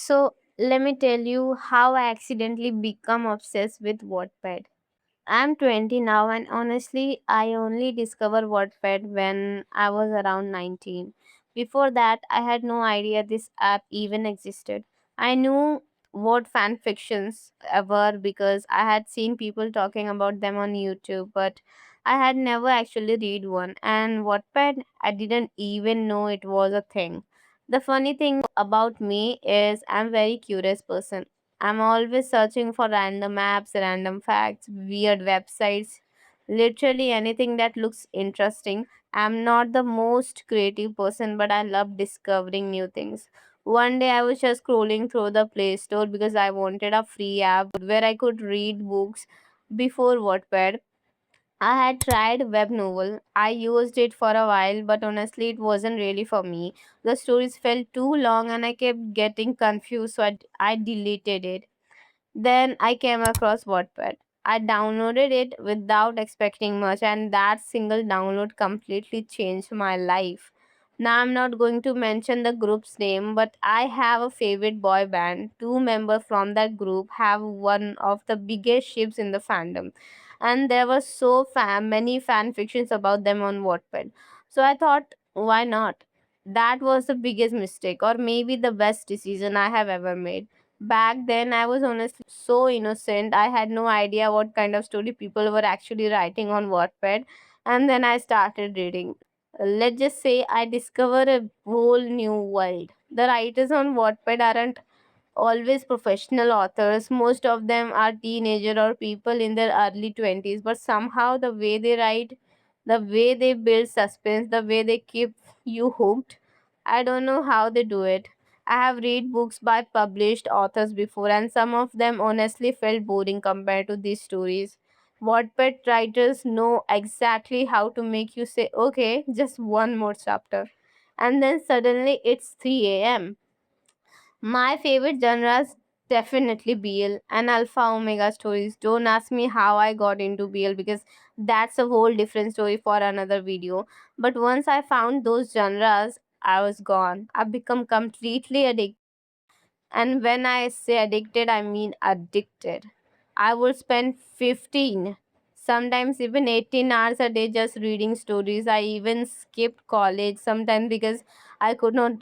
So, let me tell you how I accidentally become obsessed with Wattpad. I'm 20 now, and honestly, I only discovered Wattpad when I was around 19. Before that, I had no idea this app even existed. I knew what fanfictions were because I had seen people talking about them on YouTube, but I had never actually read one. And Wattpad, I didn't even know it was a thing. The funny thing about me is I'm very curious person. I'm always searching for random apps, random facts, weird websites, literally anything that looks interesting. I'm not the most creative person, but I love discovering new things. One day I was just scrolling through the Play Store because I wanted a free app where I could read books before Wattpad. I had tried web novel. I used it for a while, but honestly, it wasn't really for me. The stories felt too long and I kept getting confused, so I deleted it. Then I came across Wattpad. I downloaded it without expecting much, and that single download completely changed my life. Now, I'm not going to mention the group's name, but I have a favorite boy band. Two members from that group have one of the biggest ships in the fandom, and there were many fan fictions about them on Wattpad. So I thought, why not? That was the biggest mistake, or maybe the best decision I have ever made. Back then, I was honestly so innocent. I had no idea what kind of story people were actually writing on Wattpad. And then I started reading. Let's just say I discovered a whole new world. The writers on Wattpad aren't always professional authors. Most of them are teenager or people in their early 20s, but somehow the way they write, the way they build suspense, the way they keep you hooked, I don't know how they do it. I have read books by published authors before, and some of them honestly felt boring compared to these stories. Wattpad writers know exactly how to make you say, okay, just one more chapter. And then suddenly it's 3 a.m. My favorite genres definitely BL and Alpha Omega stories. Don't ask me how I got into BL because that's a whole different story for another video. But once I found those genres, I was gone. I've become completely addicted, and when I say addicted, I mean addicted. I would spend 15, sometimes even 18 hours a day just reading stories. I even skipped college sometimes because I could not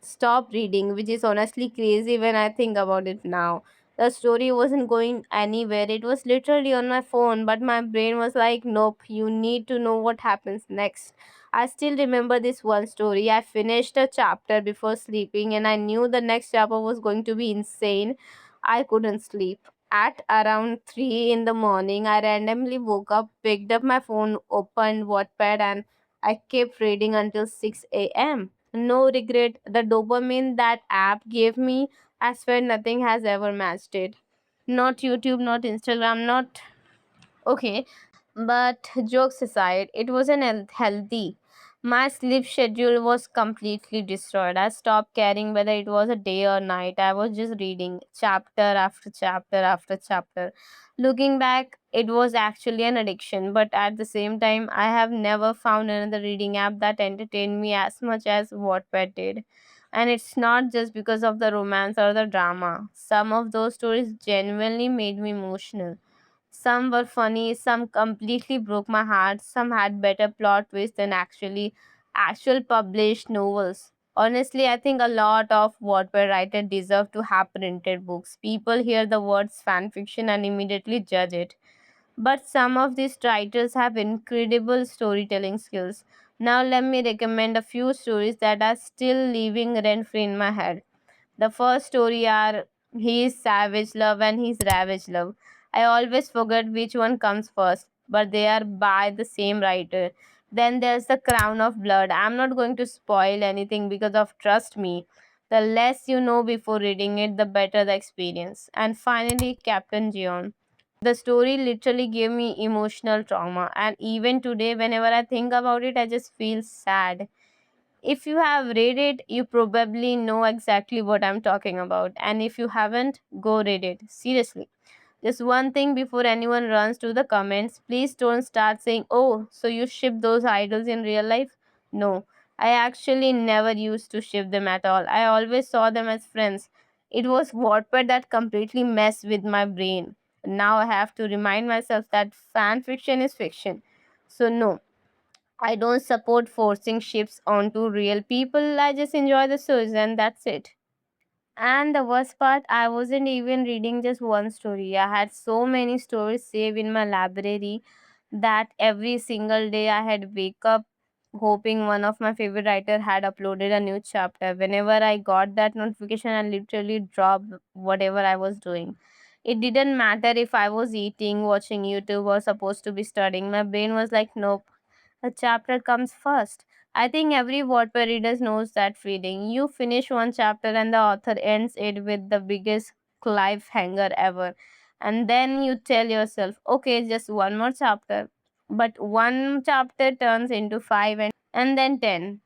stop reading, which is honestly crazy when I think about it now. The story wasn't going anywhere. It was literally on my phone, but my brain was like, nope, you need to know what happens next. I still remember this one story. I finished a chapter before sleeping and I knew the next chapter was going to be insane. I couldn't sleep. At around 3 in the morning, I randomly woke up, picked up my phone, opened Wattpad, and I kept reading until 6 a.m. No regret. The dopamine that app gave me, I swear nothing has ever matched it. Not YouTube, not Instagram, not. Okay, but jokes aside, it wasn't healthy. My sleep schedule was completely destroyed. I stopped caring whether it was a day or night. I was just reading chapter after chapter after chapter. Looking back, it was actually an addiction, but at the same time, I have never found another reading app that entertained me as much as Wattpad did. And it's not just because of the romance or the drama. Some of those stories genuinely made me emotional. Some were funny, some completely broke my heart, some had better plot twists than actual published novels. Honestly, I think a lot of Wattpad writers deserve to have printed books. People hear the words fanfiction and immediately judge it. But some of these writers have incredible storytelling skills. Now let me recommend a few stories that are still living rent free in my head. The first story are He's Savage Love and He's Ravage Love. I always forget which one comes first, but they are by the same writer. Then there's The Crown of Blood. I'm not going to spoil anything because of trust me. The less you know before reading it, the better the experience. And finally, Captain Gion. The story literally gave me emotional trauma, and even today, whenever I think about it, I just feel sad. If you have read it, you probably know exactly what I'm talking about. And if you haven't, go read it. Seriously. Just one thing before anyone runs to the comments, please don't start saying, oh, so you ship those idols in real life? No, I actually never used to ship them at all. I always saw them as friends. It was Wattpad that completely messed with my brain. Now I have to remind myself that fan fiction is fiction. So, no, I don't support forcing ships onto real people. I just enjoy the stories and that's it. And the worst part, I wasn't even reading just one story. I had so many stories saved in my library that every single day I had wake up hoping one of my favorite writer had uploaded a new chapter. Whenever I got that notification, I literally dropped whatever I was doing. It didn't matter if I was eating, watching YouTube, or supposed to be studying. My brain was like, nope, a chapter comes first. I think every Wattpad reader knows that feeling. You finish one chapter and the author ends it with the biggest cliffhanger ever. And then you tell yourself, okay, just one more chapter. But one chapter turns into five and then 10.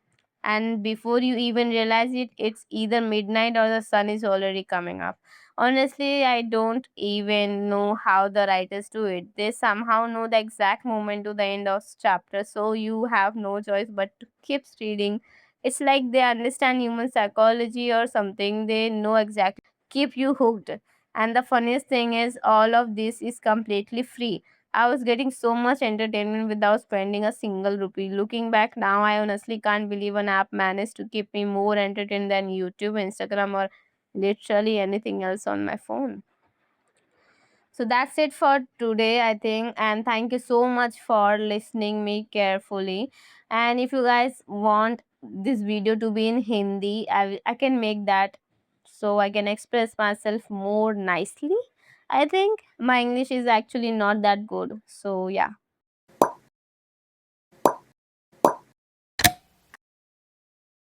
And before you even realize it, it's either midnight or the sun is already coming up. Honestly, I don't even know how the writers do it. They somehow know the exact moment to the end of chapter, so you have no choice but to keep reading. It's like they understand human psychology or something. They know exactly keep you hooked. And the funniest thing is all of this is completely free. I was getting so much entertainment without spending a single rupee. Looking back now, I honestly can't believe an app managed to keep me more entertained than YouTube, Instagram, or literally anything else on my phone. So that's it for today, I think. And thank you so much for listening me carefully. And if you guys want this video to be in Hindi, I can make that so I can express myself more nicely. I think my English is actually not that good. So yeah.